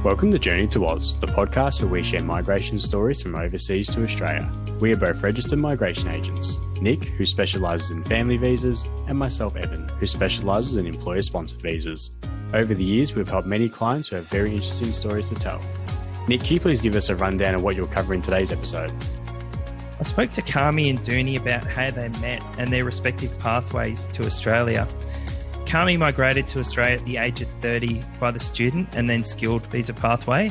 Welcome to Journey to Oz, the podcast where we share migration stories from overseas to Australia. We are both registered migration agents. Nick, who specialises in family visas, and myself, Evan, who specialises in employer-sponsored visas. Over the years, we've helped many clients who have very interesting stories to tell. Nick, can you please give us a rundown of what you'll cover in today's episode? I spoke to Kamy and Duni about how they met and their respective pathways to Australia. Kamy migrated to Australia at the age of 30 by the student and then skilled visa pathway,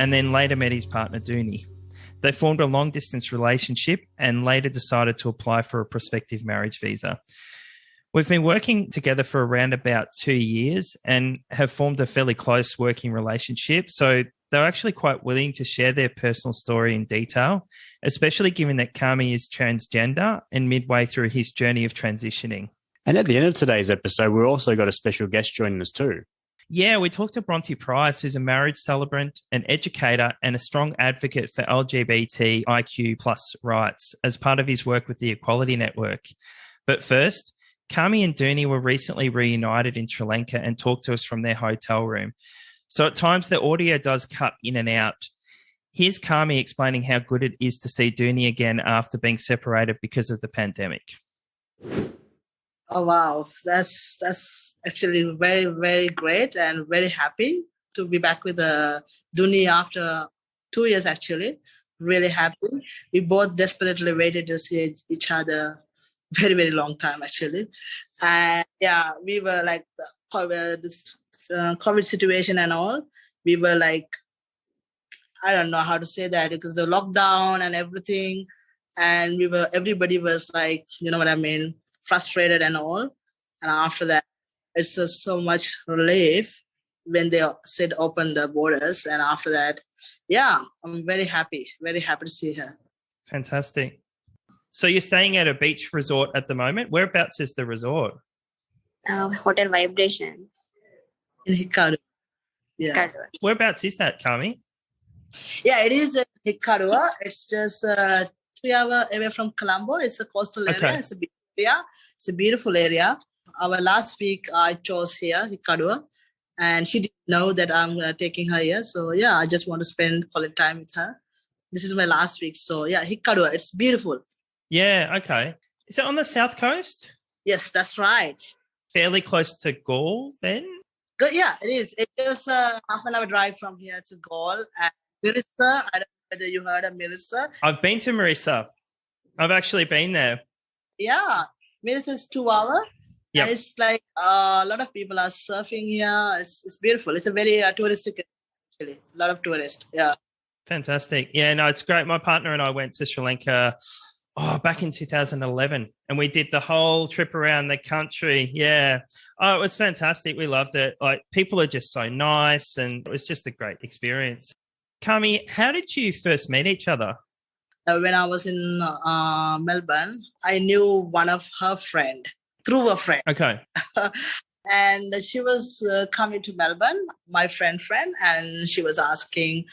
and then later met his partner Duni. They formed a long-distance relationship and later decided to apply for a prospective marriage visa. We've been working together for around about 2 years and have formed a fairly close working relationship. So they're actually quite willing to share their personal story in detail, especially given that Kamy is transgender and midway through his journey of transitioning. And at the end of today's episode, we've also got a special guest joining us too. Yeah, we talked to Bronte Price, who's a marriage celebrant, an educator, and a strong advocate for LGBTIQ plus rights as part of his work with the Equality Network. But first, Kamy and Duni were recently reunited in Sri Lanka and talked to us from their hotel room. So at times the audio does cut in and out. Here's Kamy explaining how good it is to see Duni again after being separated because of the pandemic. Oh, wow. That's actually very, very great and very happy to be back with Duni after 2 years, actually. Really happy. We both desperately waited to see each other very, very long time, actually. And yeah, we were like, this COVID situation and all, we were like, I don't know how to say that because the lockdown and everything. And everybody was like, you know what I mean? Frustrated and all. And after that, it's just so much relief when they said open the borders. And after that, yeah, I'm very happy to see her. Fantastic. So you're staying at a beach resort at the moment. Whereabouts is the resort? Hotel Vibration. In Hikaru. Yeah. Hikaru. Whereabouts is that, Kamy? Yeah, it is in Hikaru. It's just 3 hours away from Colombo. It's a coastal area. Okay. It's a big area. It's a beautiful area. Our last week, I chose here, Hikaru, and she didn't know that I'm taking her here. So yeah, I just want to spend quality time with her. This is my last week. So yeah, Hikaru, it's beautiful. Yeah, okay. Is it on the south coast? Yes, that's right. Fairly close to Gaul then? Good. Yeah, it is. It's just half an hour drive from here to Gaul. And Marissa, I don't know whether you heard of Marissa. I've been to Marissa. I've actually been there. Yeah, Marissa is 2 hours. Yeah. And it's like a lot of people are surfing here. It's beautiful. It's a very touristic, actually. A lot of tourists. Yeah. Fantastic. Yeah, no, it's great. My partner and I went to Sri Lanka back in 2011, and we did the whole trip around the country. Yeah. Oh, it was fantastic. We loved it. Like, people are just so nice, and it was just a great experience. Kamy, how did you first meet each other? When I was in Melbourne, I knew one of her friend through a friend. Okay. And she was coming to Melbourne, my friend, and she was asking,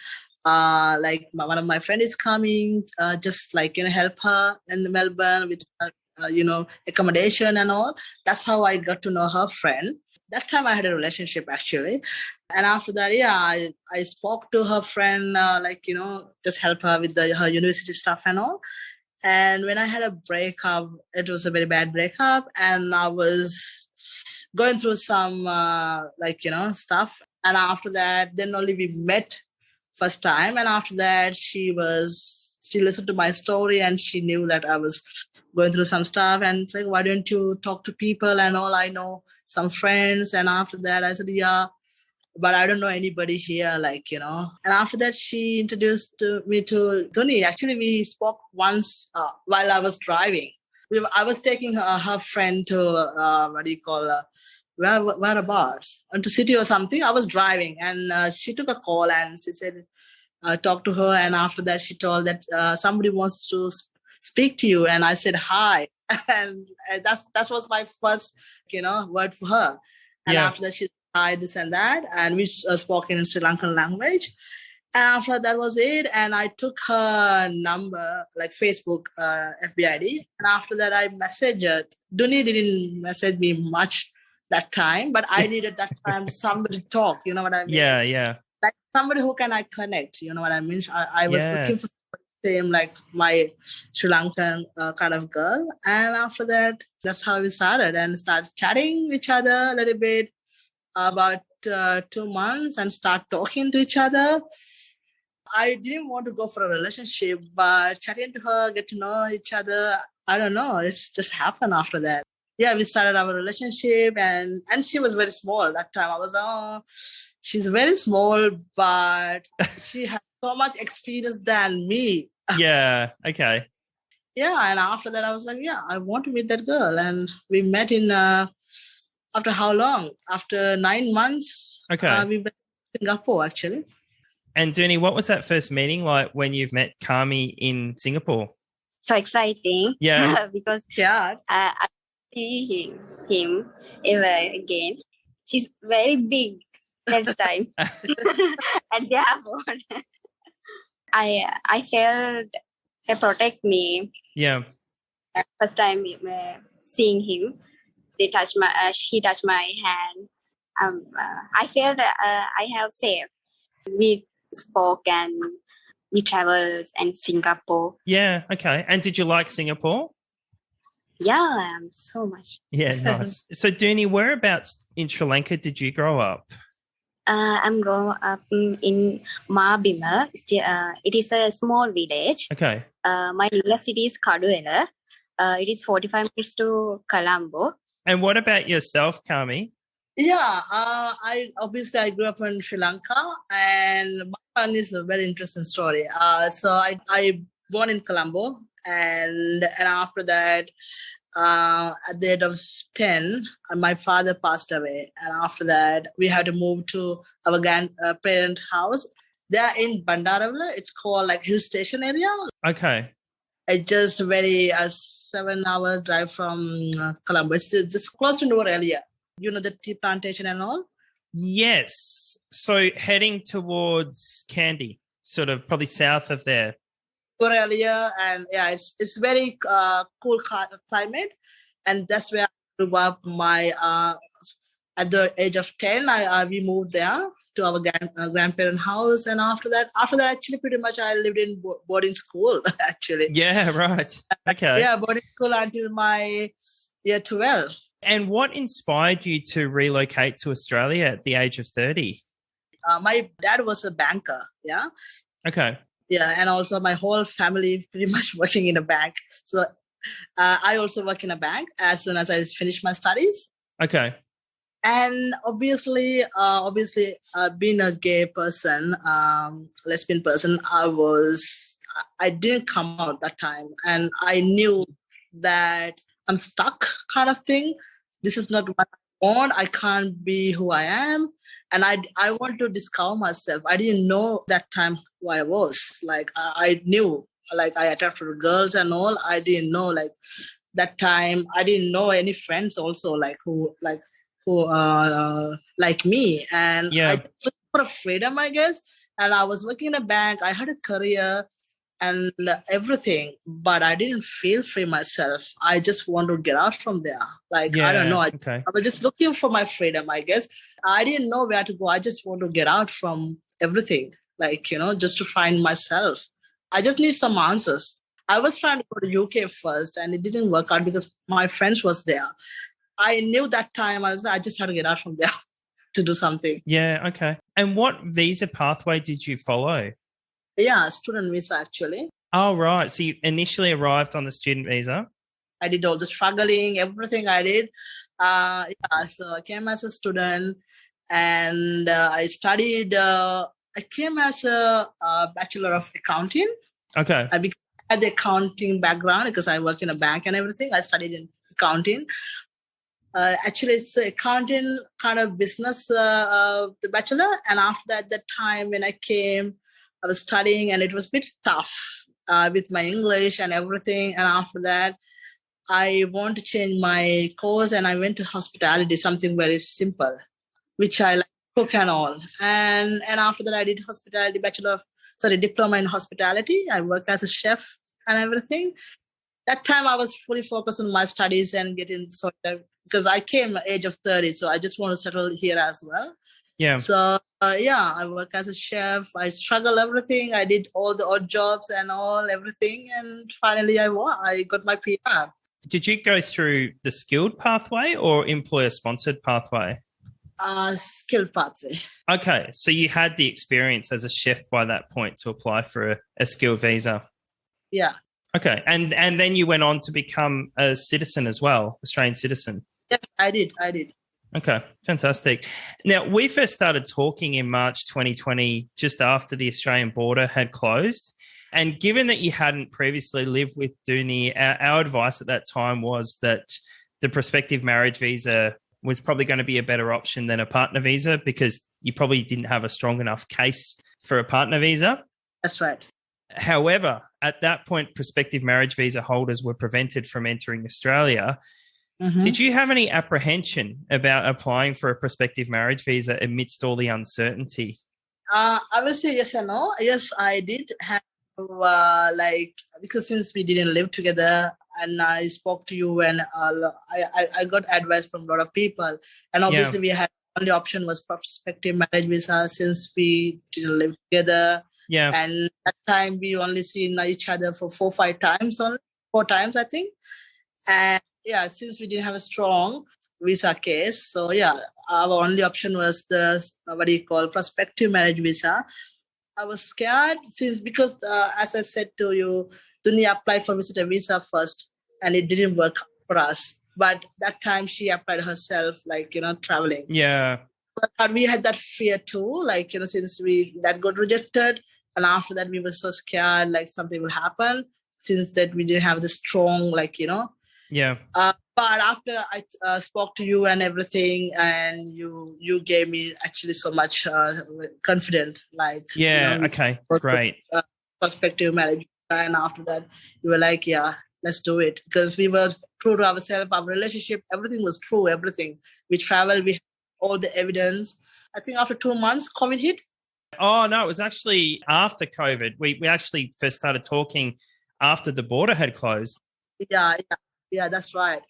one of my friend is coming, just help her in Melbourne with, accommodation and all. That's how I got to know her friend. That time I had a relationship, actually. And after that, yeah, I spoke to her friend, just help her with her university stuff and all. And when I had a breakup, it was a very bad breakup. And I was going through some, stuff. And after that, then only we met first time. And after that, she listened to my story and she knew that I was going through some stuff. And it's like, why don't you talk to people and all? I know some friends. And after that, I said, yeah, but I don't know anybody here, And after that, she introduced me to Duni. Actually, we spoke once while I was driving. I was taking her friend to, whereabouts? To city or something. I was driving and she took a call and she said, talk to her. And after that, she told that somebody wants to speak to you. And I said, hi. And that was my first, word for her. And after that, she said, hi, this and that. And we spoke in Sri Lankan language. And after that was it. And I took her number, like Facebook, FBID. And after that, I messaged her. Duni didn't message me much that time, but I needed that time somebody to talk. You know what I mean? Yeah. Like somebody who can I connect. You know what I mean? I was Yeah. looking for same like my Sri Lankan kind of girl. And after that, that's how we started and started chatting with each other a little bit about 2 months and start talking to each other. I didn't want to go for a relationship, but chatting to her, get to know each other, I don't know, it's just happened after that. Yeah, we started our relationship and she was very small that time. I was, she's very small, but she has so much experience than me. Yeah. Okay. Yeah, and after that, I was like, yeah, I want to meet that girl. And we met in, after how long? After 9 months, Okay. we went to Singapore, actually. And Duni, what was that first meeting like when you've met Kamy in Singapore? So exciting. Yeah. Because Yeah. I see him ever again. She's very big next time. And therefore, I felt they protect me. Yeah. First time seeing him, he touched my hand. I felt I have safe. We spoke and we traveled in Singapore. Yeah. Okay. And did you like Singapore? Yeah, so much. Yeah. Nice. So, Duni, whereabouts in Sri Lanka did you grow up? I'm growing up in Marbima. It is a small village. Okay. My nearest city is Kaduela. It is 45 minutes to Colombo. And what about yourself, Kamy? Yeah, I grew up in Sri Lanka, and my one is a very interesting story. So I born in Colombo, and after that, at the age of 10, my father passed away, and after that, we had to move to our grandparent house. They are in Bandaravla. It's called like hill station area. Okay. It's just very 7 hours drive from Colombo. It's just close to Noor area. You know, the tea plantation and all? Yes. So heading towards Kandy, sort of probably south of there. Noor area, and yeah, it's very cool climate. And that's where I grew up. At the age of 10, we moved there to our grandparent house. And after that, actually, pretty much I lived in boarding school, actually. Yeah, right. Okay. Yeah, boarding school until my year 12. And what inspired you to relocate to Australia at the age of 30? My dad was a banker, yeah. Okay. Yeah, and also my whole family pretty much working in a bank. So I also work in a bank as soon as I finish my studies. Okay. And obviously, being a gay person, lesbian person, I didn't come out that time. And I knew that I'm stuck kind of thing. This is not what I want. I can't be who I am. And I want to discover myself. I didn't know that time who I was. Like, I knew, like, I attracted girls and all. I didn't know, like, that time. I didn't know any friends also, who like me. And Yeah. I just looked for freedom, I guess. And I was working in a bank. I had a career and everything, but I didn't feel free myself. I just want to get out from there. Like, I don't know. I was just looking for my freedom, I guess. I didn't know where to go. I just want to get out from everything, like, you know, just to find myself. I just need some answers. I was trying to go to UK first, and it didn't work out because my friends was there. I knew that time I just had to get out from there to do something. Yeah, okay. And what visa pathway did you follow? Yeah, student visa, actually. Oh, right. So you initially arrived on the student visa? I did all the struggling, everything I did. So I came as a student, and I studied. I came as a Bachelor of Accounting. Okay. I had the accounting background because I work in a bank and everything. I studied in accounting. Actually, it's accounting kind of business, the bachelor. And after that time when I came, I was studying, and it was a bit tough with my English and everything. And after that, I want to change my course, and I went to hospitality, something very simple, which I like, cook and all. And after that, I did diploma in hospitality. I work as a chef and everything. That time I was fully focused on my studies and getting sorted out because I came at the age of 30, so I just want to settle here as well. Yeah. So I work as a chef. I struggle everything. I did all the odd jobs and everything. And finally I got my PR. Did you go through the skilled pathway or employer-sponsored pathway? Skilled pathway. Okay, so you had the experience as a chef by that point to apply for a skilled visa. Yeah. Okay, and then you went on to become a citizen as well, Australian citizen. Yes, I did. Okay, fantastic. Now, we first started talking in March 2020, just after the Australian border had closed. And given that you hadn't previously lived with Duni, our advice at that time was that the prospective marriage visa was probably going to be a better option than a partner visa because you probably didn't have a strong enough case for a partner visa. That's right. However, at that point, prospective marriage visa holders were prevented from entering Australia. Mm-hmm. Did you have any apprehension about applying for a prospective marriage visa amidst all the uncertainty? I will say yes and no. Yes, I did have because since we didn't live together and I spoke to you and I got advice from a lot of people. And obviously we had only option was prospective marriage visa since we didn't live together. Yeah. And that time we only seen each other for 4 times, I think. And since we didn't have a strong visa case, so our only option was the prospective marriage visa. I was scared because as I said to you, Duni applied for visitor visa first and it didn't work for us. But that time she applied herself, traveling. Yeah. But we had that fear too, since that got rejected. And after that, we were so scared, something will happen since that we didn't have the strong, Yeah. But after I spoke to you and everything, and you gave me actually so much confidence, okay, great. Prospective marriage, and after that, you were like, let's do it because we were true to ourselves, our relationship, everything was true, everything. We traveled, we had all the evidence. I think after 2 months, COVID hit. Oh no, it was actually after COVID. We actually first started talking after the border had closed. Yeah, that's right.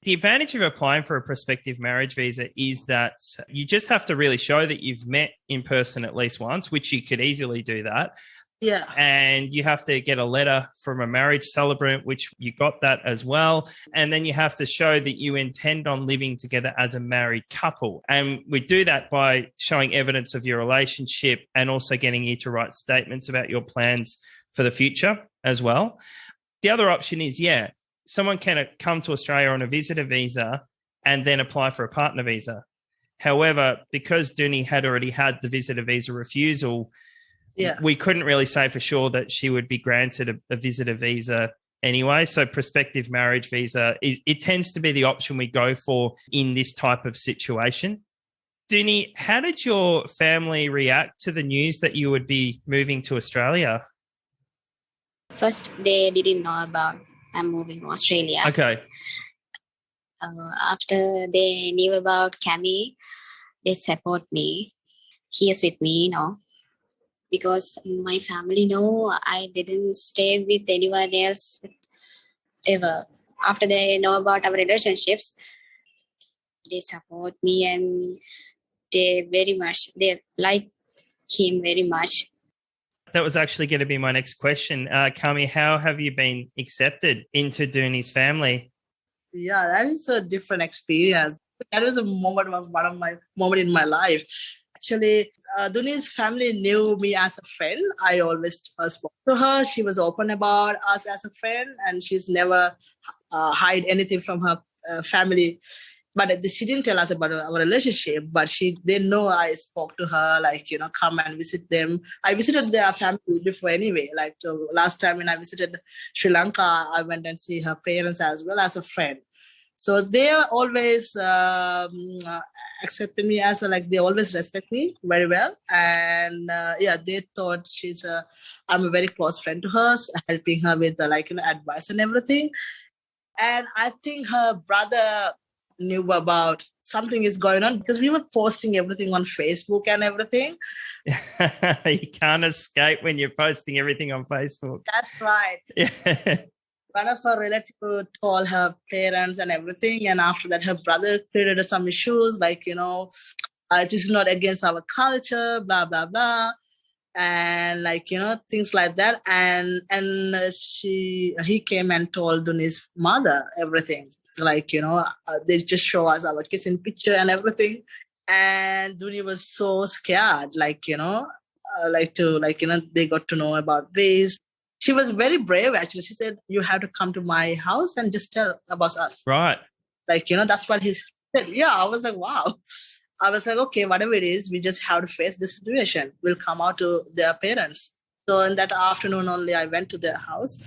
The advantage of applying for a prospective marriage visa is that you just have to really show that you've met in person at least once, which you could easily do that. Yeah. And you have to get a letter from a marriage celebrant, which you got that as well. And then you have to show that you intend on living together as a married couple. And we do that by showing evidence of your relationship and also getting you to write statements about your plans for the future as well. The other option is, someone can come to Australia on a visitor visa and then apply for a partner visa. However, because Duni had already had the visitor visa refusal, we couldn't really say for sure that she would be granted a visitor visa anyway. So prospective marriage visa, it tends to be the option we go for in this type of situation. Duni, how did your family react to the news that you would be moving to Australia? First, they didn't know about I'm moving to Australia. Okay. After they knew about Kamy, they support me. He is with me, because my family know I didn't stay with anyone else ever. After they know about our relationships, they support me and they like him very much. That was actually going to be my next question. Kamy, how have you been accepted into Duni's family? Yeah, that is a different experience. That was one of my moment in my life. Actually, Duni's family knew me as a friend. I always spoke to her. She was open about us as a friend, and she's never hide anything from her family. But she didn't tell us about our relationship. But they know I spoke to her, come and visit them. I visited their family before anyway. Last time when I visited Sri Lanka, I went and see her parents as well as a friend. So they always accepted me as they always respect me very well. And they thought I'm a very close friend to her, helping her with advice and everything. And I think her brother knew about something is going on because we were posting everything on Facebook and everything. You can't escape when you're posting everything on Facebook. That's right. Yeah. One of her relatives told her parents and everything. And after that, her brother created some issues, It is not against our culture, blah, blah, blah. And like, things like that. And he came and told Duni's mother everything. Like, they just show us our kissing picture and everything. And Duni was so scared, like, they got to know about this. She was very brave, actually. She said, you have to come to my house and just tell about us. Right. Like, that's what he said. Yeah, I was like, wow. I was like, okay, whatever it is, we just have to face this situation. We'll come out to their parents. So in that afternoon only, I went to their house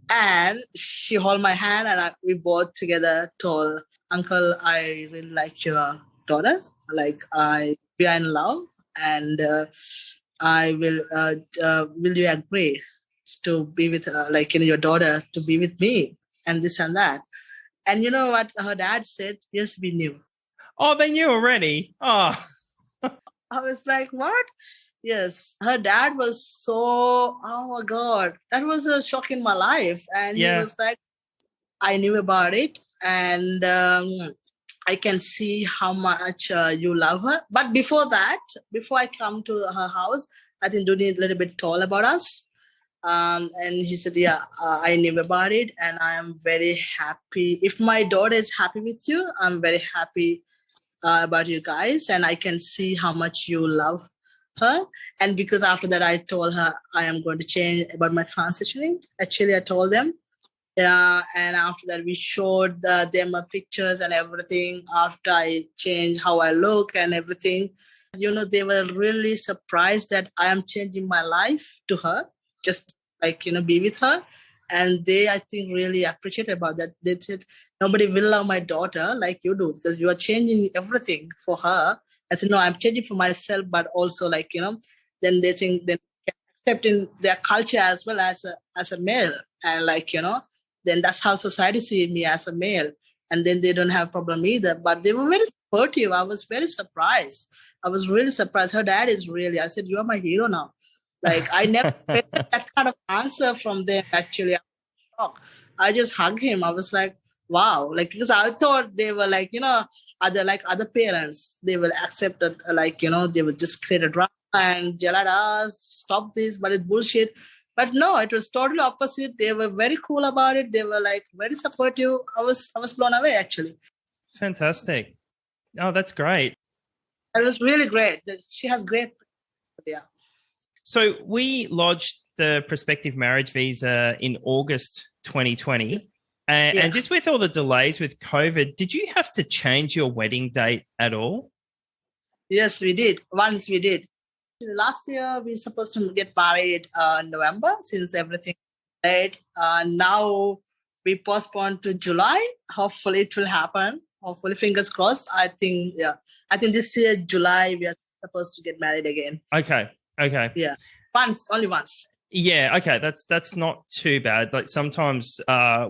and she held my hand and we both together told, Uncle, I really like your daughter. Like, we are in love and I will you agree to be with, your daughter to be with me and this and that. And you know what her dad said? Yes, we knew. Oh, they knew already. Oh. I was like, what? Yes. Her dad was so, oh my God. That was a shock in my life. And he was like, I knew about it. And I can see how much you love her. But before that, before I come to her house, I think Duni a little bit told about us. And he said, I knew about it. And I am very happy. If my daughter is happy with you, I'm very happy about you guys, and I can see how much you love her. And because after that, I told her I am going to change about my transitioning. Actually, I told them. And after that, we showed them pictures and everything. After I changed how I look and everything, they were really surprised that I am changing my life to her, just like, be with her. And they, I think, really appreciate about that. They said, nobody will love my daughter like you do because you are changing everything for her. I said, no, I'm changing for myself, but also like, then they think they can accept in their culture as well as a male. And like, then that's how society sees me as a male. And then they don't have a problem either. But they were very supportive. I was very surprised. I was really surprised. Her dad is really, I said, you are my hero now. Like, I never expected that kind of answer from them, actually. I was shocked. I just hugged him. I was like, wow. Like, because I thought they were like, other parents, they will accept it, like, they will just create a drama and yell at us, stop this, but it's bullshit. But no, it was totally opposite. They were very cool about it. They were like very supportive. I was blown away, actually. Fantastic. Oh, that's great. It was really great. She has great, yeah. So we lodged the prospective marriage visa in August 2020. And just with all the delays with COVID, did you have to change your wedding date at all? Yes, we did. Once we did. Last year, we were supposed to get married in November since everything late. Now we postponed to July. Hopefully it will happen. Hopefully, fingers crossed. I think this year, July, we are supposed to get married again. Okay. Yeah. Only once. Yeah. Okay. That's not too bad. Like sometimes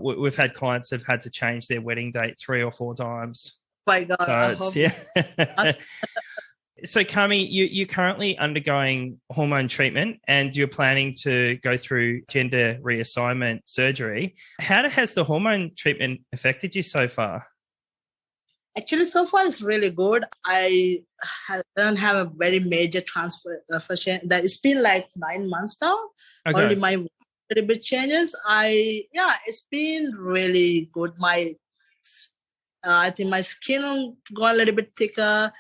we've had clients who've had to change their wedding date 3 or 4 times. My God. So So Kamy, you're currently undergoing hormone treatment and you're planning to go through gender reassignment surgery. How has the hormone treatment affected you so far? Actually, so far it's really good. I don't have a very major transformation. That it's been like 9 months now. Okay. Only my little bit changes. It's been really good. I think my skin got a little bit thicker.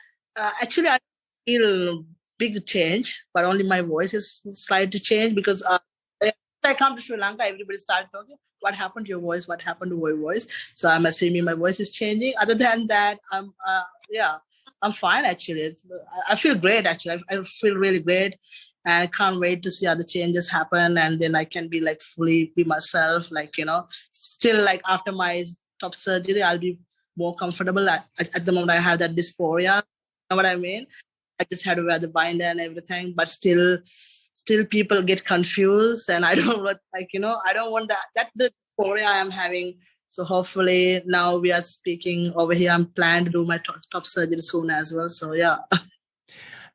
Actually, I feel big change, but only my voice is slightly changed because when I come to Sri Lanka, everybody started talking, what happened to your voice? What happened to your voice? So I'm assuming my voice is changing. Other than that, I'm fine, actually. I feel great, actually. I feel really great. And I can't wait to see other changes happen. And then I can be like fully be myself, still like after my top surgery, I'll be more comfortable. At the moment, I have that dysphoria. You know what I mean? I just had to wear the binder and everything, but still people get confused, and I don't want, I don't want that. That's the dysphoria I am having. So hopefully now we are speaking over here. I'm planning to do my top surgery soon as well. So yeah.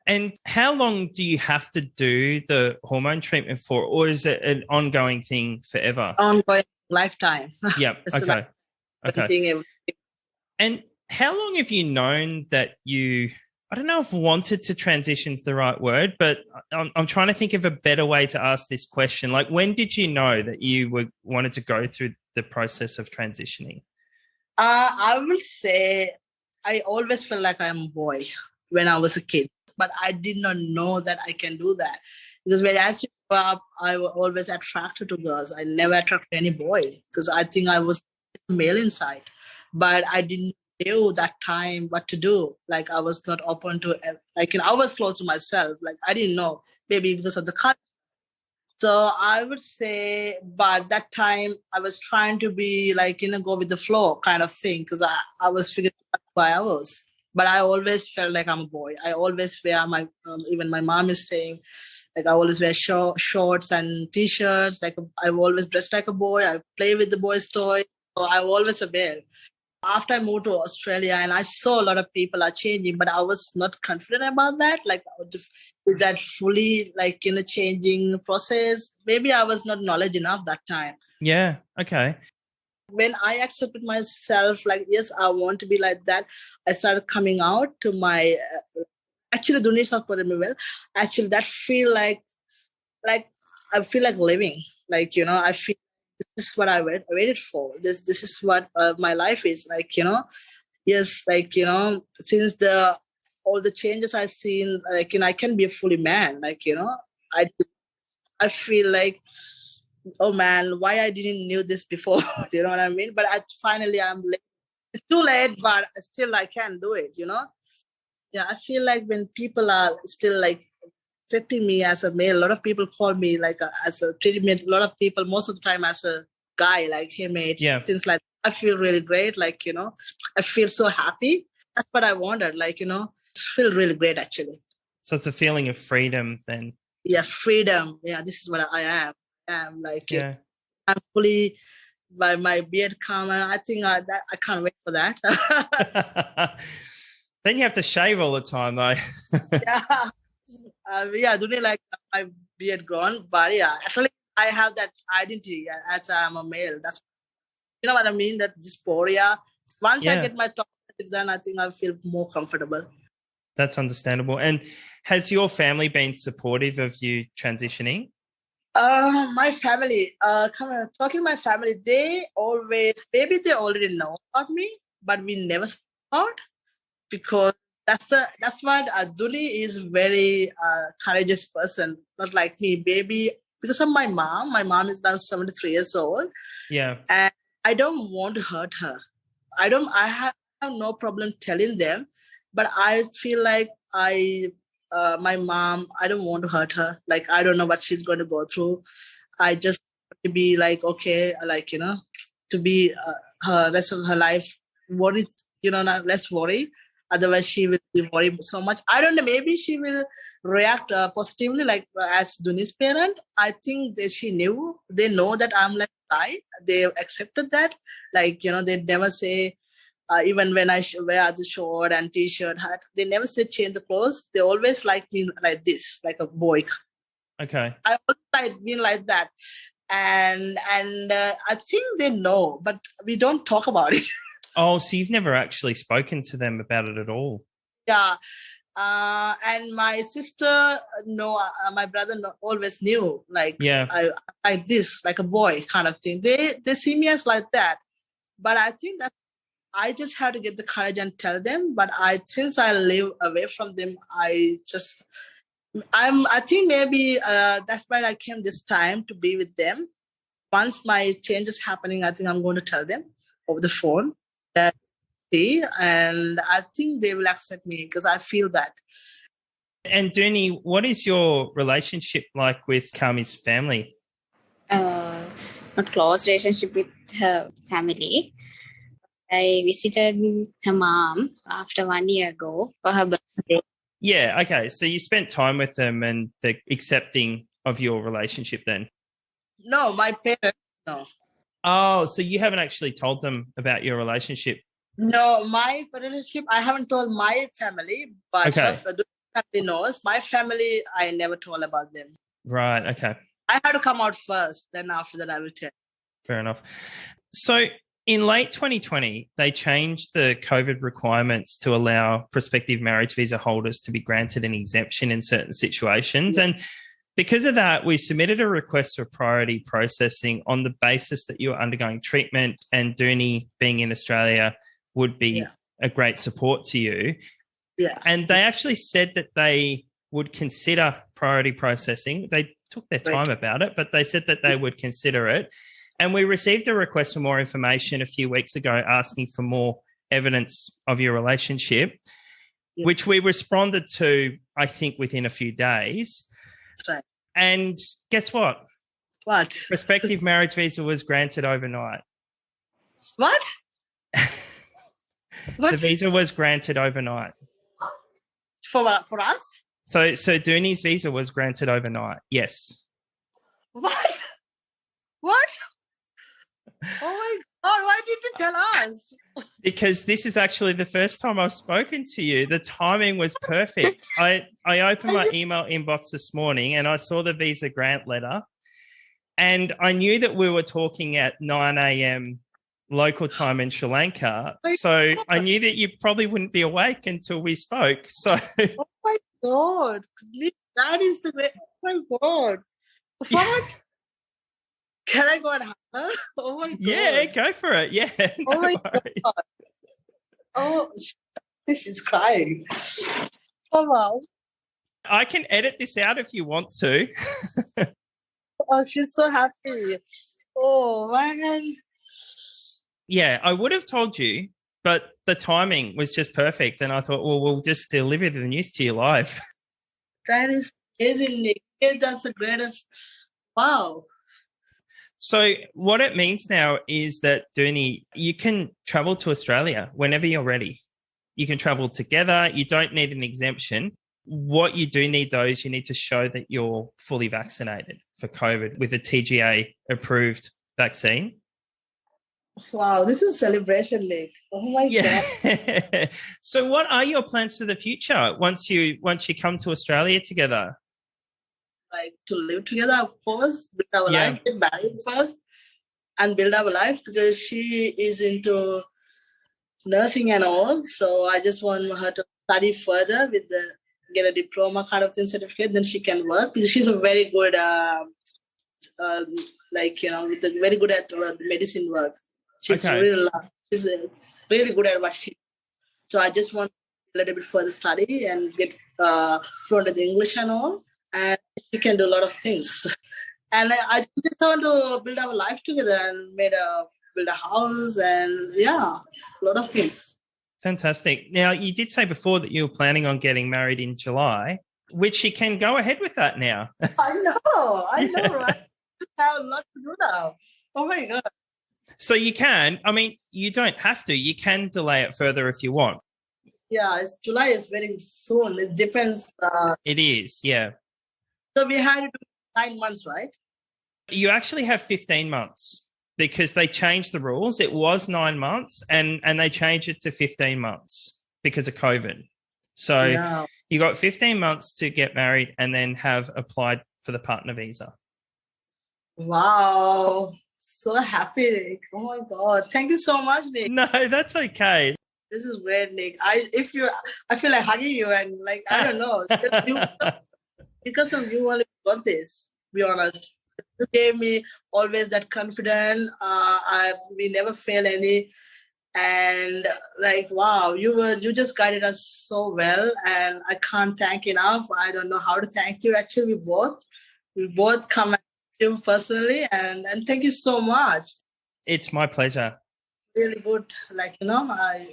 And how long do you have to do the hormone treatment for, or is it an ongoing thing forever? Ongoing, lifetime. Yeah. Okay. Thing. And how long have you known that you I don't know if wanted to transition is the right word, but I'm trying to think of a better way to ask this question. Like, when did you know that you wanted to go through the process of transitioning? I will say I always felt like I'm a boy when I was a kid, but I did not know that I can do that. Because when as you grow up, I was always attracted to girls. I never attracted any boy because I think I was male inside, but I didn't knew that time what to do. Like I was not open to, like, I was close to myself. Like I didn't know, maybe because of the culture. So I would say, but that time I was trying to be like, go with the flow kind of thing because I was figuring out who I was. But I always felt like I'm a boy. I always wear my, even my mom is saying, like I always wear shorts and t-shirts. Like I've always dressed like a boy. I play with the boys' toys. So I always wear. After I moved to Australia and I saw a lot of people are changing, but I was not confident about that. Like, is that fully like, changing process? Maybe I was not knowledge enough that time. Yeah. Okay. When I accepted myself, like, yes, I want to be like that, I started coming out to my, actually, Duni talked about me well. Actually, that feel like I feel like living. Like, I feel this is what I waited for. This is what my life is like. Yes, like since all the changes I've seen, like I can be a fully man. Like I feel like, oh man, why I didn't knew this before? You know what I mean? But finally I'm late. It's too late, but still I can do it. Yeah, I feel like when people are still like accepting me as a male. A lot of people call me like as a treatment. A lot of people, most of the time, as a guy, like, hey mate, things like that. I feel really great. Like, I feel so happy. That's what I wanted. Like, feel really great actually. So it's a feeling of freedom then. Yeah, freedom. Yeah, this is what I am. I'm like, yeah. I'm fully by my beard come. I think I can't wait for that. Then you have to shave all the time though. Yeah, do they like my beard grown? But yeah, at least I have that identity as I'm a male. That's, you know what I mean? That dysphoria. Once I get my top, then I think I'll feel more comfortable. That's understandable. And has your family been supportive of you transitioning? My family, talking my family, they always, maybe they already know about me, but we never support because that's what Duni is very courageous person, not like me, baby. Because of my mom. My mom is now 73 years old. Yeah. And I don't want to hurt her. I have no problem telling them, but I feel like my mom, I don't want to hurt her. Like, I don't know what she's going to go through. I just want to be like, okay, like, to be her rest of her life worried, not less worry. Otherwise, she will be worried so much. I don't know. Maybe she will react positively, like as Duni's parent. I think that they know that I'm like guy. They accepted that. Like, they never say, even when I wear the short and t-shirt, hat, they never say change the clothes. They always like me like this, like a boy. Okay. I always like being like that. And I think they know, but we don't talk about it. Oh, so you've never actually spoken to them about it at all? Yeah. And my sister, my brother always knew, like, I like this, like a boy kind of thing. They see me as like that. But I think that I just had to get the courage and tell them. But since I live away from them, I think maybe that's why I came this time to be with them. Once my change is happening, I think I'm going to tell them over the phone. And I think they will accept me because I feel that. And Duni, what is your relationship like with Kamy's family? Not close relationship with her family. I visited her mom after 1 year ago for her birthday. Yeah, okay. So you spent time with them and they're accepting of your relationship then? No, my parents, no. Oh, so you haven't actually told them about your relationship? No, my relationship, I haven't told my family, but her family knows. My family, I never told about them. Right, okay. I had to come out first, then after that I will tell. Fair enough. So In late 2020, they changed the COVID requirements to allow prospective marriage visa holders to be granted an exemption in certain situations. And because of that, we submitted a request for priority processing on the basis that you were undergoing treatment and Duni being in Australia would be a great support to you. Yeah. And they actually said that they would consider priority processing. They took their time about it, but they said that they would consider it. And we received a request for more information a few weeks ago asking for more evidence of your relationship, which we responded to, I think, within a few days. That's right. And guess what? What? Prospective marriage visa was granted overnight. What? The visa was granted overnight. For us? So Duni's visa was granted overnight. Yes. What? What? Oh my God, why did you tell us? Because this is actually the first time I've spoken to you. The timing was perfect. I opened my email inbox this morning and I saw the visa grant letter, and I knew that we were talking at 9 a.m. local time in Sri Lanka. So I knew that you probably wouldn't be awake until we spoke. So oh my God, that is the way. Oh my God. What? Can I go and have her? Oh my God. Yeah, go for it. Yeah. Oh my God. Oh, she's crying. Oh wow. I can edit this out if you want to. Oh, she's so happy. Oh man. Yeah, I would have told you, but the timing was just perfect. And I thought, well, we'll just deliver the news to you live. That is amazing, Nick. That's the greatest. Wow. So what it means now is that, Duni, you can travel to Australia whenever you're ready. You can travel together. You don't need an exemption. What you do need, though, is you need to show that you're fully vaccinated for COVID with a TGA-approved vaccine. Wow, this is a celebration, Nick. Oh my God. So what are your plans for the future once you come to Australia together? Like to live together, of course, build our life, get married first, and build our life, because she is into nursing and all. So I just want her to study further with get a diploma kind of thing certificate. Then she can work, because she's a very good, very good at medicine work. She's really good at what she. So I just want a little bit further study and get fluent in English and all. And she can do a lot of things. And I just want to build our life together and build a house and, a lot of things. Fantastic. Now, you did say before that you were planning on getting married in July, which you can go ahead with that now. I know, right? I have a lot to do now. Oh, my God. So you can. I mean, you don't have to. You can delay it further if you want. Yeah, July is very soon. It depends. It is, yeah. So we had to do 9 months, right? You actually have 15 months because they changed the rules. It was 9 months and they changed it to 15 months because of COVID. So you got 15 months to get married and then have applied for the partner visa. Wow. So happy, Nick. Oh my God. Thank you so much, Nick. No, that's okay. This is weird, Nick. I feel like hugging you and like, I don't know. Because of you only got this, to be honest. You gave me always that confidence. We never fail any. And like, wow, you just guided us so well. And I can't thank enough. I don't know how to thank you. Actually, we both come at you personally. And thank you so much. It's my pleasure. Really good. Like, I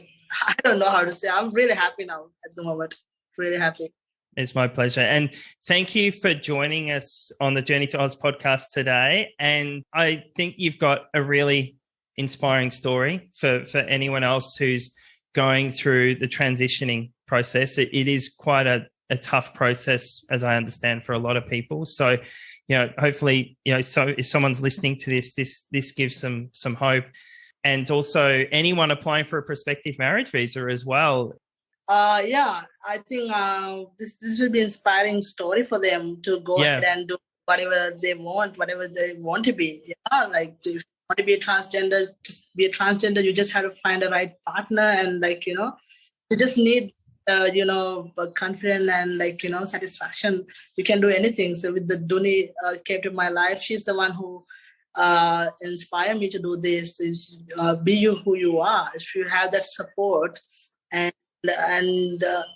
don't know how to say. I'm really happy now at the moment. Really happy. It's my pleasure. And thank you for joining us on the Journey to Oz podcast today. And I think you've got a really inspiring story for anyone else who's going through the transitioning process. It is quite a tough process, as I understand, for a lot of people. So, hopefully, so if someone's listening to this gives them some hope. And also anyone applying for a prospective marriage visa as well. I think this will be an inspiring story for them to go ahead and do whatever they want to be. Yeah, like want to be a transgender, just be a transgender. You just have to find a right partner, and you just need confidence and satisfaction. You can do anything. So with the Duni came to my life, she's the one who inspired me to do this. Be you who you are. If you have that support, and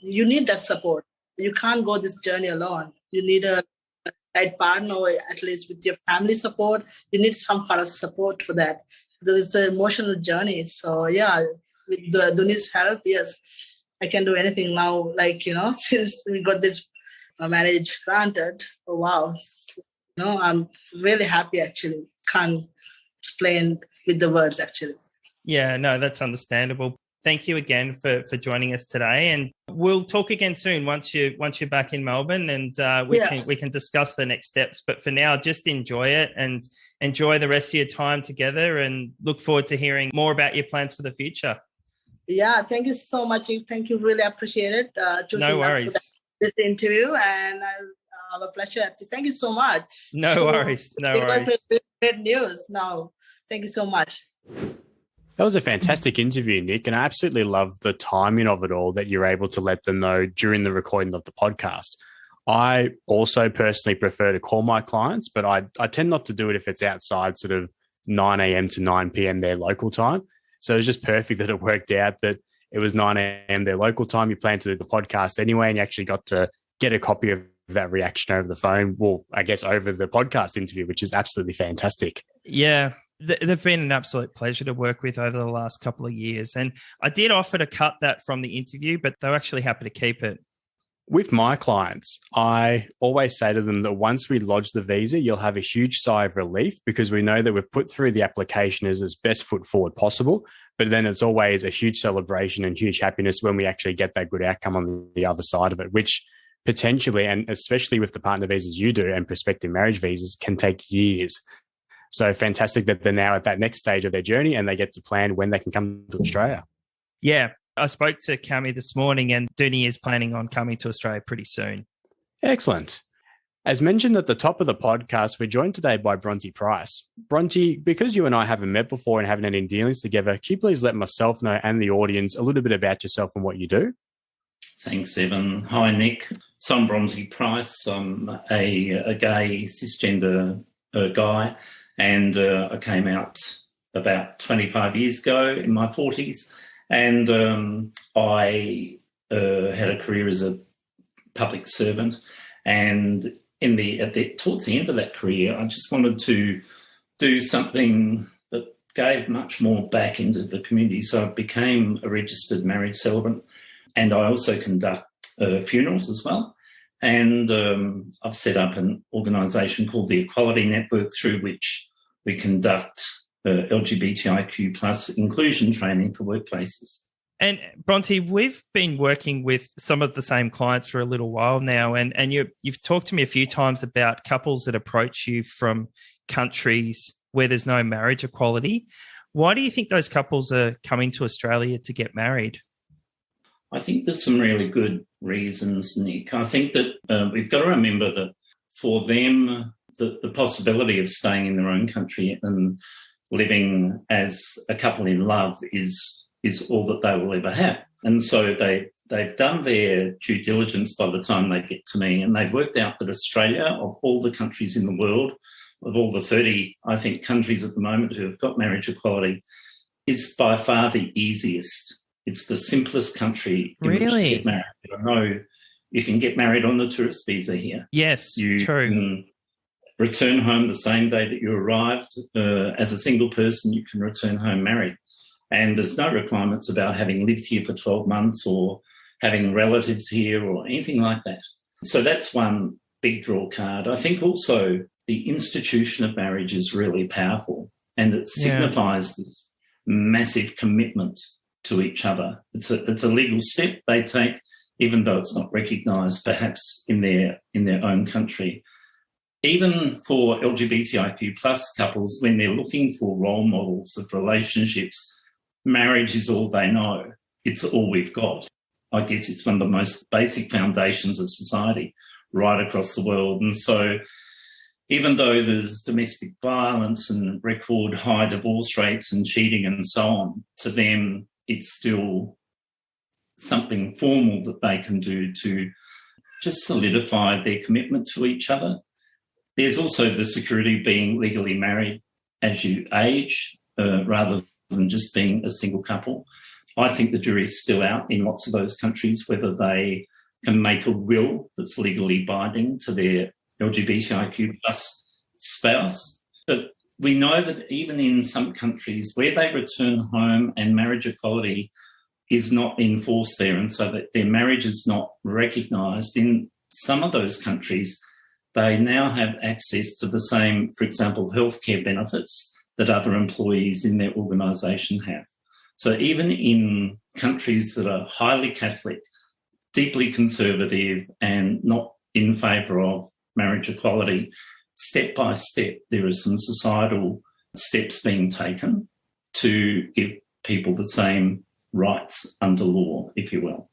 you need that support. You can't go this journey alone. You need a right partner, or at least with your family support. You need some kind of support for that, because it's an emotional journey. So yeah, with the Duni's help, yes, I can do anything now. Since we got this marriage granted, oh, wow, I'm really happy. Actually, can't explain with the words. Actually. Yeah, no, that's understandable. Thank you again for joining us today, and we'll talk again soon once you're back in Melbourne, and we can discuss the next steps. But for now, just enjoy it and enjoy the rest of your time together, and look forward to hearing more about your plans for the future. Yeah, thank you so much. Thank you, really appreciate it. No worries. Us for this interview, and I have a pleasure. Thank you so much. No worries. Great news. No, thank you so much. That was a fantastic interview, Nick, and I absolutely love the timing of it all, that you're able to let them know during the recording of the podcast. I also personally prefer to call my clients, but I tend not to do it if it's outside sort of 9 a.m. to 9 p.m. their local time. So it was just perfect that it worked out that it was 9 a.m. their local time. You planned to do the podcast anyway, and you actually got to get a copy of that reaction over the phone. Well, I guess over the podcast interview, which is absolutely fantastic. Yeah. They've been an absolute pleasure to work with over the last couple of years. And I did offer to cut that from the interview, but they're actually happy to keep it. With my clients, I always say to them that once we lodge the visa, you'll have a huge sigh of relief, because we know that we've put through the application as best foot forward possible. But then it's always a huge celebration and huge happiness when we actually get that good outcome on the other side of it, which potentially, and especially with the partner visas you do and prospective marriage visas, can take years. So fantastic that they're now at that next stage of their journey, and they get to plan when they can come to Australia. Yeah, I spoke to Kamy this morning, and Duni is planning on coming to Australia pretty soon. Excellent. As mentioned at the top of the podcast, we're joined today by Bronte Price. Bronte, because you and I haven't met before and haven't had any dealings together, can you please let myself know and the audience a little bit about yourself and what you do? Thanks, Evan. Hi, Nick. So I'm Bronte Price. I'm a gay cisgender guy. And I came out about 25 years ago in my 40s, and I had a career as a public servant. And towards the end of that career, I just wanted to do something that gave much more back into the community. So I became a registered marriage celebrant, and I also conduct funerals as well. And I've set up an organisation called the Equality Network, through which we conduct LGBTIQ plus inclusion training for workplaces. And Bronte, we've been working with some of the same clients for a little while now, and you've talked to me a few times about couples that approach you from countries where there's no marriage equality. Why do you think those couples are coming to Australia to get married? I think there's some really good reasons, Nick. I think that we've got to remember that for them, the possibility of staying in their own country and living as a couple in love is all that they will ever have. And so they've done their due diligence by the time they get to me, and they've worked out that Australia, of all the countries in the world, of all the 30, I think, countries at the moment who have got marriage equality, is by far the easiest. It's the simplest country in which to get married. I know you can get married on the tourist visa here. Yes, you true. Can return home the same day that you arrived. As a single person, you can return home married. And there's no requirements about having lived here for 12 months or having relatives here or anything like that. So that's one big draw card. I think also the institution of marriage is really powerful, and it signifies this massive commitment to each other. It's a legal step they take, even though it's not recognised perhaps in their own country. Even for LGBTIQ plus couples, when they're looking for role models of relationships, marriage is all they know. It's all we've got. I guess it's one of the most basic foundations of society right across the world. And so even though there's domestic violence and record high divorce rates and cheating and so on, to them it's still something formal that they can do to just solidify their commitment to each other. There's also the security of being legally married as you age, rather than just being a single couple. I think the jury's still out in lots of those countries whether they can make a will that's legally binding to their LGBTIQ plus spouse. But we know that even in some countries where they return home and marriage equality is not enforced there, and so that their marriage is not recognised, in some of those countries they now have access to the same, for example, healthcare benefits that other employees in their organisation have. So even in countries that are highly Catholic, deeply conservative and not in favour of marriage equality, step by step there are some societal steps being taken to give people the same rights under law, if you will.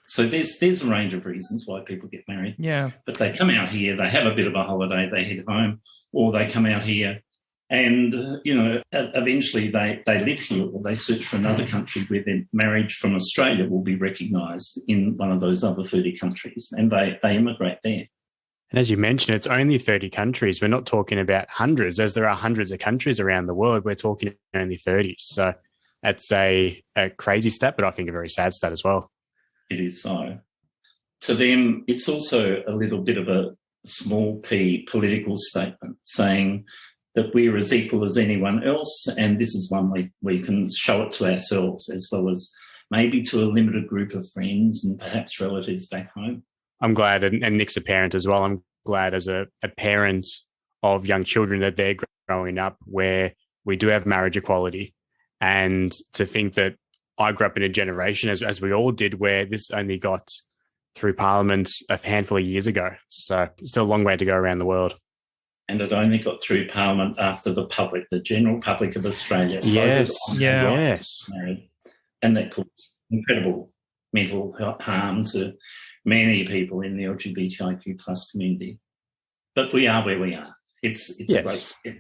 So there's a range of reasons why people get married. Yeah. But they come out here, they have a bit of a holiday, they head home, or they come out here and, eventually they live here, or they search for another country where their marriage from Australia will be recognised in one of those other 30 countries, and they immigrate there. And as you mentioned, it's only 30 countries. We're not talking about hundreds, as there are hundreds of countries around the world. We're talking only 30. So that's a crazy stat, but I think a very sad stat as well. It is so. To them, it's also a little bit of a small p political statement saying that we're as equal as anyone else, and this is one way we can show it to ourselves as well as maybe to a limited group of friends and perhaps relatives back home. I'm glad, and Nick's a parent as well, I'm glad as a parent of young children that they're growing up where we do have marriage equality. And to think that I grew up in a generation, as we all did, where this only got through Parliament a handful of years ago. So it's still a long way to go around the world. And it only got through Parliament after the general public of Australia. Yes, yes. And that caused incredible mental harm to many people in the LGBTIQ plus community. But we are where we are. It's a great step.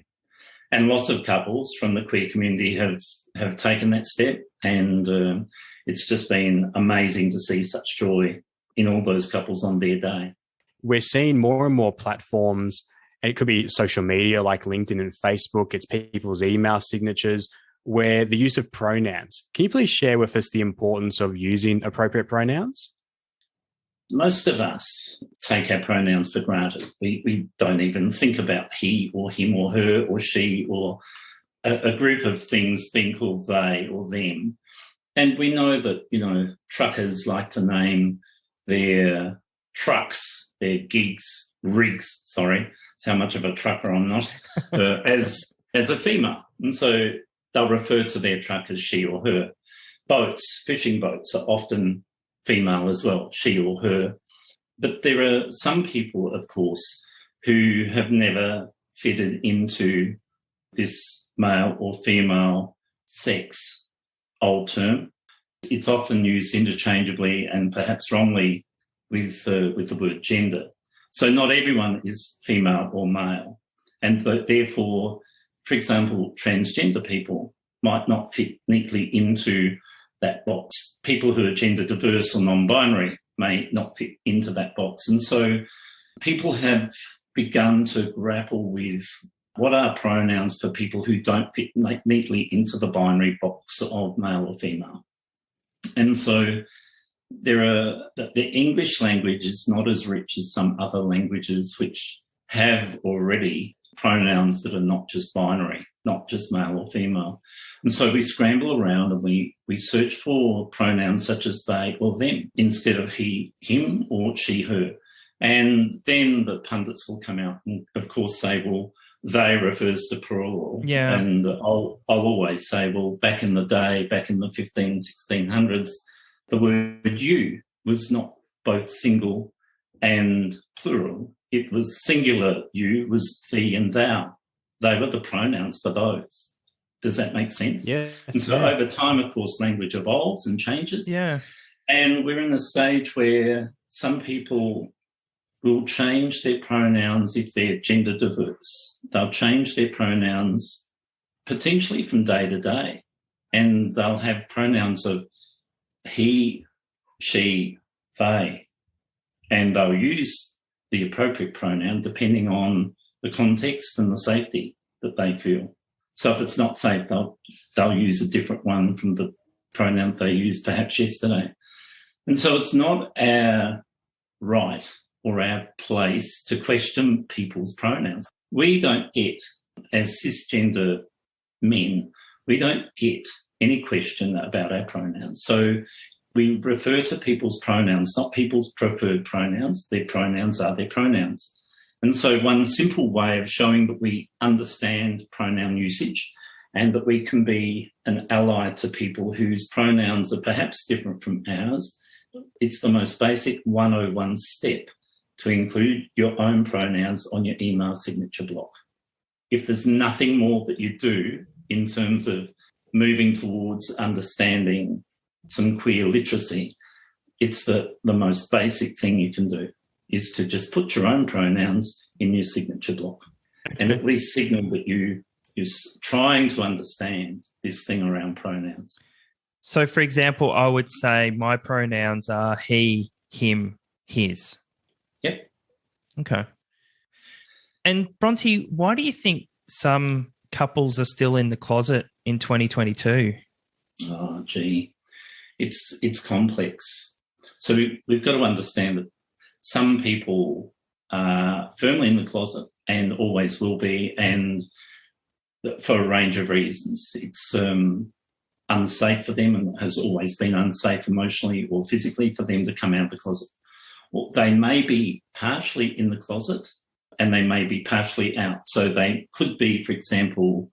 And lots of couples from the queer community have taken that step, and it's just been amazing to see such joy in all those couples on their day. We're seeing more and more platforms, and it could be social media like LinkedIn and Facebook, it's people's email signatures, where the use of pronouns. Can you please share with us the importance of using appropriate pronouns? Most of us take our pronouns for granted. We don't even think about he or him or her or she or a group of things being called they or them. And we know that, truckers like to name their trucks, their rigs, that's how much of a trucker I'm not, as a female. And so they'll refer to their truck as she or her. Boats, fishing boats are often female as well, she or her. But there are some people, of course, who have never fitted into this male or female sex old term. It's often used interchangeably and perhaps wrongly with the word gender. So not everyone is female or male. And therefore, for example, transgender people might not fit neatly into that box. People who are gender diverse or non-binary may not fit into that box. And so people have begun to grapple with what are pronouns for people who don't fit neatly into the binary box of male or female. And so the English language is not as rich as some other languages which have already pronouns that are not just binary, not just male or female. And so we scramble around and we search for pronouns such as they or them instead of he, him, or she, her. And then the pundits will come out and, of course, say, well, they refers to plural. Yeah. And I'll always say, well, back in the day, back in the 1600s, the word you was not both single and plural. It was singular you was thee and thou. They were the pronouns for those. Does that make sense? Yeah. And so over time, of course, language evolves and changes. Yeah. And we're in a stage where some people will change their pronouns if they're gender diverse. They'll change their pronouns potentially from day to day, and they'll have pronouns of he, she, they, and they'll use the appropriate pronoun depending on the context and the safety that they feel. So if it's not safe, they'll use a different one from the pronoun they used perhaps yesterday. And so it's not our right or our place to question people's pronouns. We don't get, as cisgender men, we don't get any question about our pronouns. So we refer to people's pronouns, not people's preferred pronouns. Their pronouns are their pronouns. And so one simple way of showing that we understand pronoun usage and that we can be an ally to people whose pronouns are perhaps different from ours, it's the most basic 101 step to include your own pronouns on your email signature block. If there's nothing more that you do in terms of moving towards understanding some queer literacy, it's the most basic thing you can do is to just put your own pronouns in your signature block and at least signal that you're trying to understand this thing around pronouns. So, for example, I would say my pronouns are he, him, his. Yep. Okay. And Bronte, why do you think some couples are still in the closet in 2022? Oh, gee, it's complex. So we've got to understand that some people are firmly in the closet and always will be, and for a range of reasons. It's unsafe for them and has always been unsafe emotionally or physically for them to come out of the closet. Well, they may be partially in the closet and they may be partially out. So they could be, for example,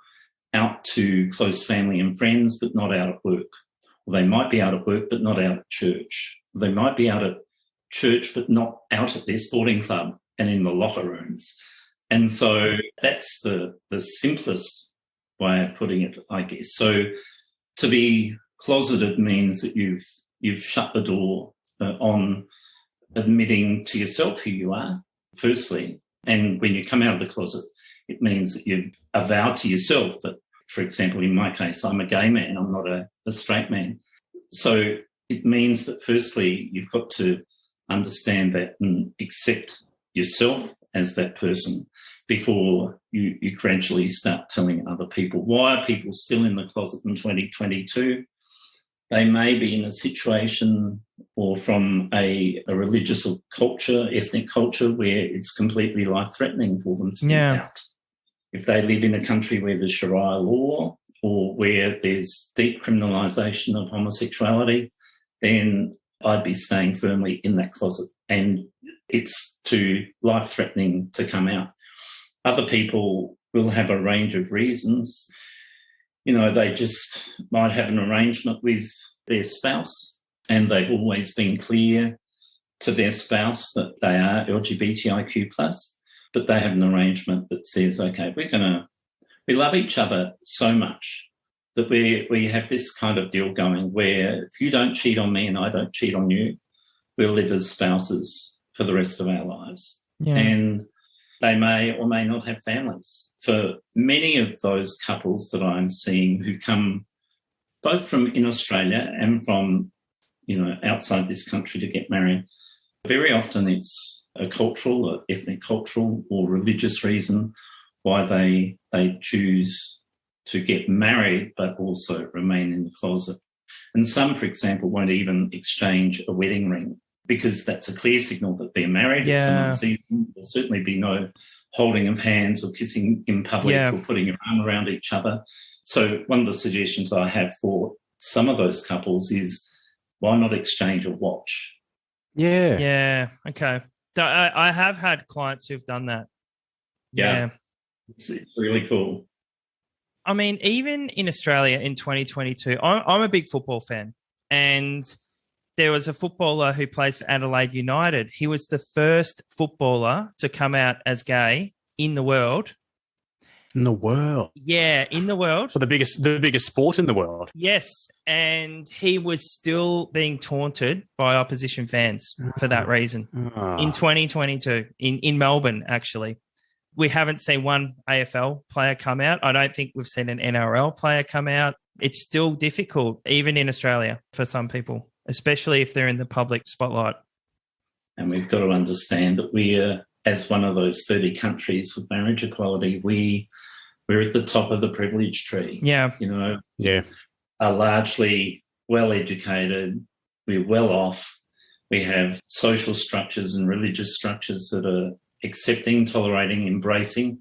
out to close family and friends but not out at work. Or they might be out at work but not out at church. They might be out at church but not out at their sporting club and in the locker rooms. And so that's the simplest way of putting it, I guess. So to be closeted means that you've shut the door on admitting to yourself who you are, firstly. And when you come out of the closet, it means that you avow to yourself that, for example, in my case, I'm a gay man, I'm not a straight man. So it means that, firstly, you've got to understand that and accept yourself as that person before you gradually start telling other people. Why are people still in the closet in 2022? They may be in a situation or from a religious or culture, ethnic culture, where it's completely life-threatening for them to be out. If they live in a country where there's Sharia law or where there's deep criminalisation of homosexuality, then I'd be staying firmly in that closet. And it's too life-threatening to come out. Other people will have a range of reasons. You know, they just might have an arrangement with their spouse and they've always been clear to their spouse that they are LGBTIQ+, but they have an arrangement that says, okay, we love each other so much that we have this kind of deal going where if you don't cheat on me and I don't cheat on you, we'll live as spouses for the rest of our lives. Yeah. And they may or may not have families. For many of those couples that I'm seeing who come both from in Australia and from, outside this country to get married, very often it's a cultural or ethnic cultural or religious reason why they choose to get married but also remain in the closet. And some, for example, won't even exchange a wedding ring because that's a clear signal that they're married. Yeah. If someone sees them, there'll certainly be no holding of hands or kissing in public or putting your arm around each other. So one of the suggestions I have for some of those couples is why not exchange a watch? Yeah. Yeah. Okay. I have had clients who've done that. Yeah. It's really cool. I mean, even in Australia in 2022, I'm a big football fan, and there was a footballer who plays for Adelaide United. He was the first footballer to come out as gay in the world. In the world. Yeah, in the world. For the biggest sport in the world. Yes, and he was still being taunted by opposition fans for that reason in 2022 in Melbourne, actually. We haven't seen one AFL player come out. I don't think we've seen an NRL player come out. It's still difficult, even in Australia, for some people, especially if they're in the public spotlight. And we've got to understand that we are, as one of those 30 countries with marriage equality, we're at the top of the privilege tree. Yeah. You know, Yeah. Are largely well-educated, we're well off, we have social structures and religious structures that are accepting, tolerating, embracing,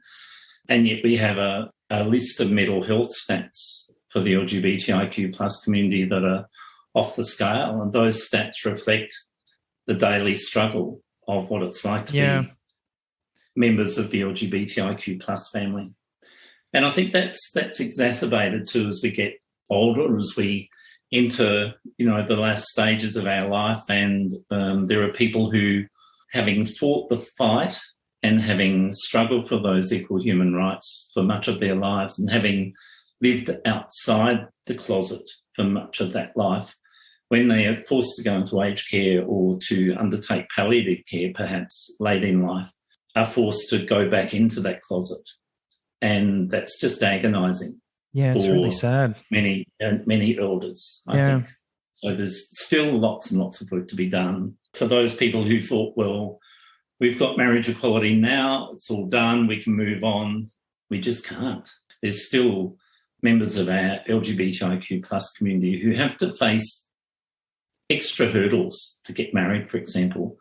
and yet we have a list of mental health stats for the LGBTIQ plus community that are off the scale, and those stats reflect the daily struggle of what it's like to be members of the LGBTIQ plus family. And I think that's exacerbated too as we get older, as we enter, the last stages of our life, and there are people who, having fought the fight and having struggled for those equal human rights for much of their lives and having lived outside the closet for much of that life, when they are forced to go into aged care or to undertake palliative care, perhaps late in life, are forced to go back into that closet. And that's just agonising. Yeah, it's really sad. Many elders, I think. So there's still lots and lots of work to be done. For those people who thought, well, we've got marriage equality now, it's all done, we can move on. We just can't. There's still members of our LGBTIQ plus community who have to face extra hurdles to get married, for example,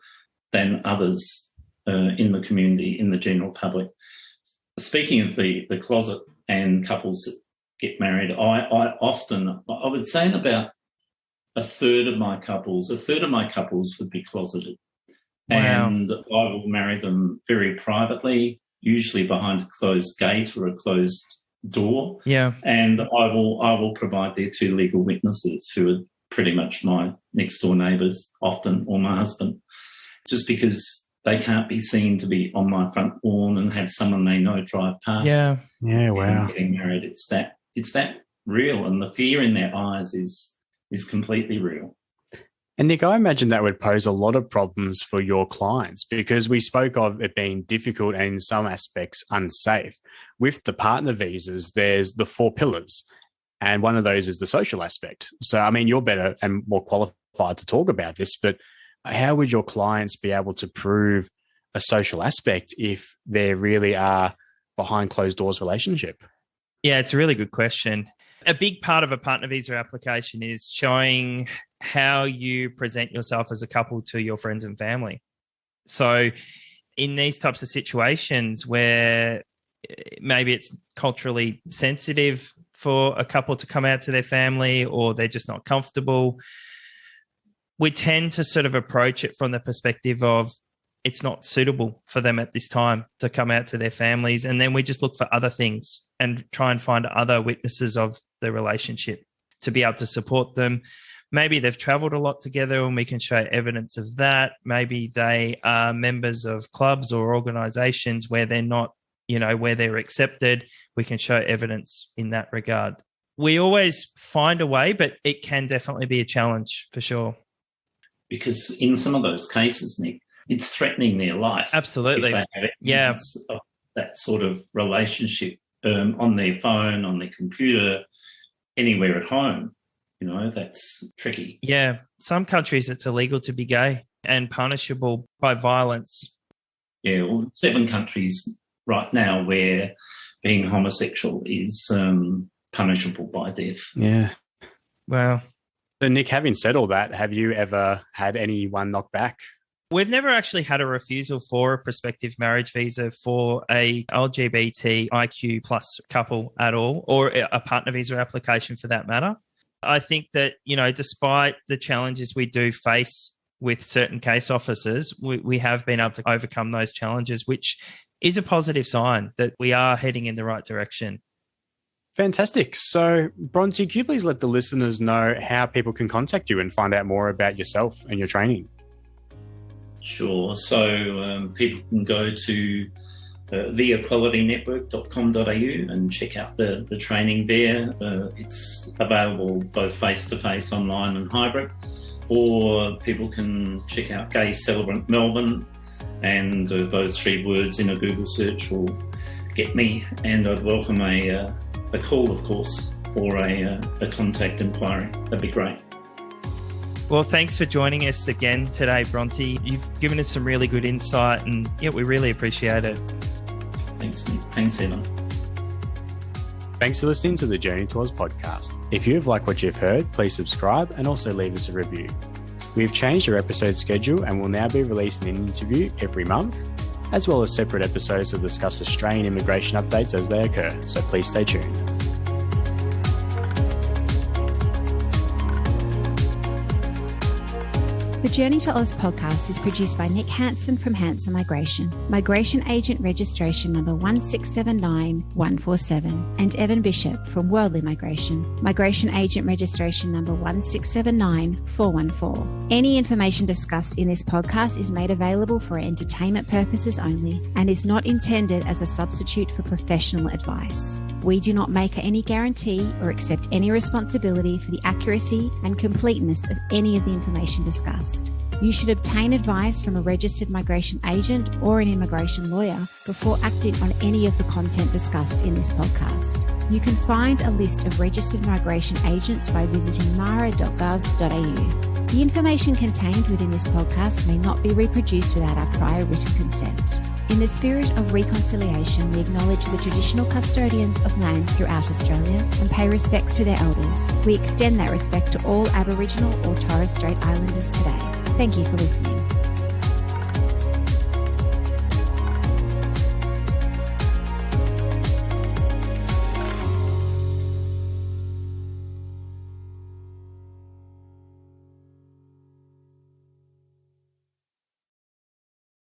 than others in the community, in the general public. Speaking of the closet and couples that get married, I would say in about a third of my couples would be closeted. Wow. And I will marry them very privately, usually behind a closed gate or a closed door. Yeah. And I will provide their two legal witnesses, who are pretty much my next door neighbours often, or my husband, just because they can't be seen to be on my front lawn and have someone they know drive past. Yeah. Yeah, wow. Getting married. It's that real, and the fear in their eyes is completely real. And Nick, I imagine that would pose a lot of problems for your clients, because we spoke of it being difficult and in some aspects unsafe. With the partner visas, there's the 4 pillars, and one of those is the social aspect. So, I mean, you're better and more qualified to talk about this, but how would your clients be able to prove a social aspect if there really are behind closed doors relationship? Yeah, it's a really good question. A big part of a partner visa application is showing how you present yourself as a couple to your friends and family. So in these types of situations where maybe it's culturally sensitive for a couple to come out to their family, or they're just not comfortable, we tend to sort of approach it from the perspective of it's not suitable for them at this time to come out to their families. And then we just look for other things and try and find other witnesses of the relationship to be able to support them. Maybe they've traveled a lot together and we can show evidence of that. Maybe they are members of clubs or organizations where they're not, where they're accepted. We can show evidence in that regard. We always find a way, but it can definitely be a challenge for sure. Because in some of those cases, Nick, it's threatening their life. Absolutely. If they have that sort of relationship on their phone, on their computer, anywhere at home. That's tricky. Yeah. Some countries it's illegal to be gay and punishable by violence. Yeah, well, 7 countries right now where being homosexual is punishable by death. Yeah. Wow. So, Nick, having said all that, have you ever had anyone knock back? We've never actually had a refusal for a prospective marriage visa for a LGBTIQ plus couple at all, or a partner visa application for that matter. I think that, despite the challenges we do face with certain case officers, we have been able to overcome those challenges, which is a positive sign that we are heading in the right direction. Fantastic. So, Bronte, could you please let the listeners know how people can contact you and find out more about yourself and your training? Sure. So people can go to theequalitynetwork.com.au and check out the training there. It's available both face-to-face, online and hybrid, or people can check out Gay Celebrant Melbourne, and those 3 words in a Google search will get me, and I'd welcome a call, of course, or a contact inquiry. That'd be great. Well, thanks for joining us again today, Bronte. You've given us some really good insight, and we really appreciate it. Thanks, Evan. Thanks for listening to the Journey to Oz podcast. If you have liked what you've heard, please subscribe and also leave us a review. We've changed our episode schedule and will now be releasing an interview every month, as well as separate episodes to discuss Australian immigration updates as they occur, so please stay tuned. The Journey to Oz podcast is produced by Nick Hansen from Hansen Migration, Migration Agent Registration number 1679147, and Evan Bishop from Worldly Migration, Migration Agent Registration number 1679414. Any information discussed in this podcast is made available for entertainment purposes only and is not intended as a substitute for professional advice. We do not make any guarantee or accept any responsibility for the accuracy and completeness of any of the information discussed. You should obtain advice from a registered migration agent or an immigration lawyer before acting on any of the content discussed in this podcast. You can find a list of registered migration agents by visiting mara.gov.au. The information contained within this podcast may not be reproduced without our prior written consent. In the spirit of reconciliation, we acknowledge the traditional custodians of land throughout Australia and pay respects to their elders. We extend that respect to all Aboriginal or Torres Strait Islanders today. Thank you for listening.